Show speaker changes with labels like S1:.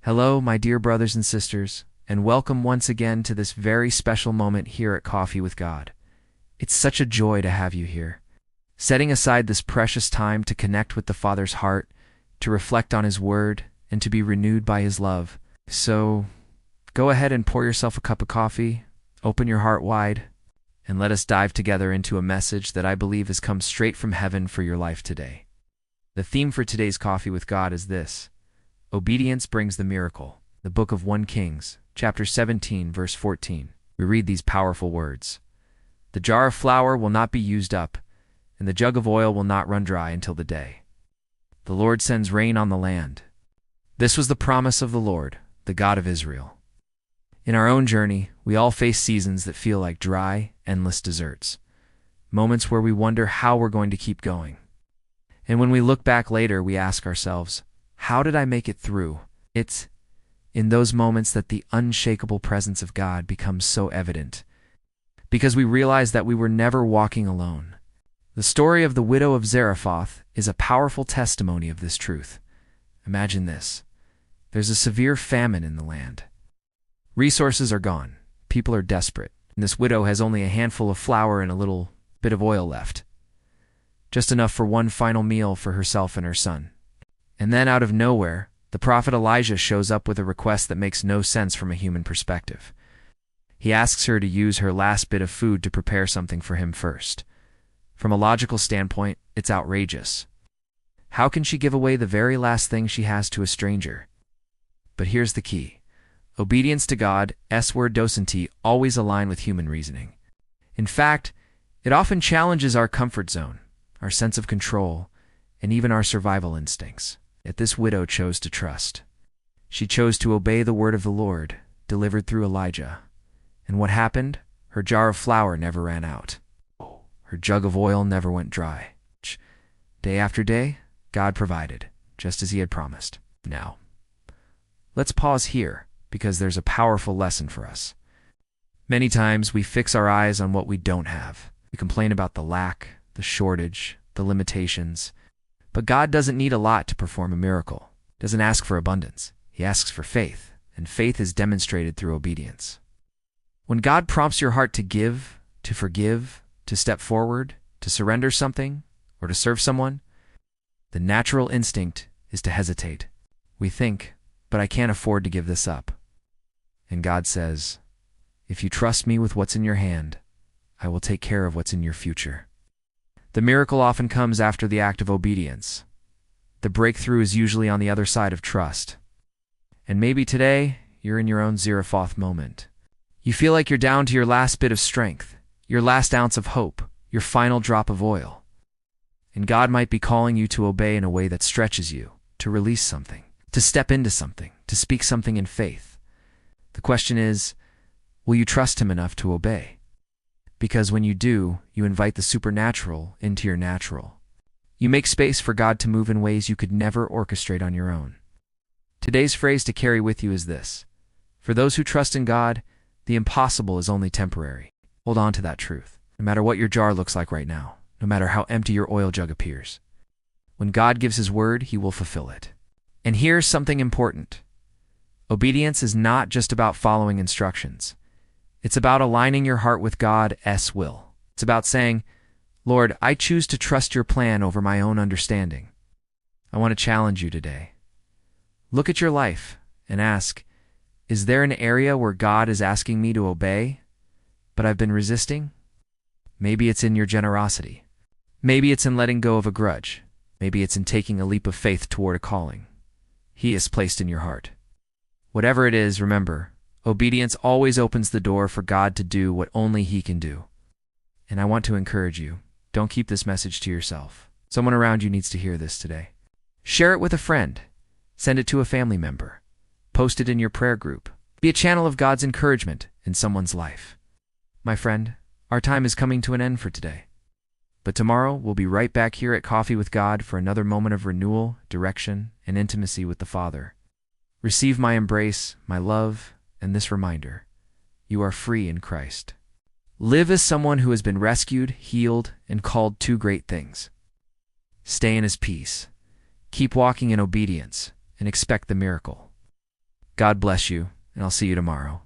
S1: Hello, my dear brothers and sisters, and welcome once again to this very special moment here at Coffee with God. It's such a joy to have you here, setting aside this precious time to connect with the Father's heart, to reflect on His Word, and to be renewed by His love. So, go ahead and pour yourself a cup of coffee, open your heart wide, and let us dive together into a message that I believe has come straight from heaven for your life today. The theme for today's Coffee with God is this: Obedience brings the miracle. The book of 1 Kings, chapter 17, verse 14. We read these powerful words: "The jar of flour will not be used up, and the jug of oil will not run dry until the day the Lord sends rain on the land." This was the promise of the Lord, the God of Israel. In our own journey, we all face seasons that feel like dry, endless deserts, moments where we wonder how we're going to keep going. And when we look back later, we ask ourselves, how did I make it through? It's in those moments that the unshakable presence of God becomes so evident, because we realize that we were never walking alone. The story of the widow of Zarephath is a powerful testimony of this truth. Imagine this. There's a severe famine in the land. Resources are gone. People are desperate. And this widow has only a handful of flour and a little bit of oil left. Just enough for one final meal for herself and her son. And then out of nowhere, the prophet Elijah shows up with a request that makes no sense from a human perspective. He asks her to use her last bit of food to prepare something for him first. From a logical standpoint, it's outrageous. How can she give away the very last thing she has to a stranger? But here's the key. Obedience to God, S-word docenti, always align with human reasoning. In fact, it often challenges our comfort zone, our sense of control, and even our survival instincts. Yet this widow chose to trust. She chose to obey the word of the Lord, delivered through Elijah. And what happened? Her jar of flour never ran out. Her jug of oil never went dry. Day after day, God provided, just as He had promised. Now, let's pause here, because there's a powerful lesson for us. Many times we fix our eyes on what we don't have. We complain about the lack, the shortage, the limitations. But God doesn't need a lot to perform a miracle. He doesn't ask for abundance. He asks for faith, and faith is demonstrated through obedience. When God prompts your heart to give, to forgive, to step forward, to surrender something, or to serve someone, the natural instinct is to hesitate. We think, but I can't afford to give this up. And God says, if you trust me with what's in your hand, I will take care of what's in your future. The miracle often comes after the act of obedience. The breakthrough is usually on the other side of trust. And maybe today, you're in your own Zarephath moment. You feel like you're down to your last bit of strength, your last ounce of hope, your final drop of oil. And God might be calling you to obey in a way that stretches you, to release something, to step into something, to speak something in faith. The question is, will you trust Him enough to obey? Because when you do, you invite the supernatural into your natural. You make space for God to move in ways you could never orchestrate on your own. Today's phrase to carry with you is this: for those who trust in God, the impossible is only temporary. Hold on to that truth, no matter what your jar looks like right now, no matter how empty your oil jug appears. When God gives His word, He will fulfill it. And here's something important. Obedience is not just about following instructions. It's about aligning your heart with God's will. It's about saying, Lord, I choose to trust your plan over my own understanding. I want to challenge you today. Look at your life and ask, is there an area where God is asking me to obey, but I've been resisting? Maybe it's in your generosity. Maybe it's in letting go of a grudge. Maybe it's in taking a leap of faith toward a calling He has placed in your heart. Whatever it is, remember, obedience always opens the door for God to do what only He can do. And I want to encourage you, don't keep this message to yourself. Someone around you needs to hear this today. Share it with a friend. Send it to a family member. Post it in your prayer group. Be a channel of God's encouragement in someone's life. My friend, our time is coming to an end for today. But tomorrow, we'll be right back here at Coffee with God for another moment of renewal, direction, and intimacy with the Father. Receive my embrace, my love, and this reminder: you are free in Christ. Live as someone who has been rescued, healed, and called to great things. Stay in His peace. Keep walking in obedience, and expect the miracle. God bless you, and I'll see you tomorrow.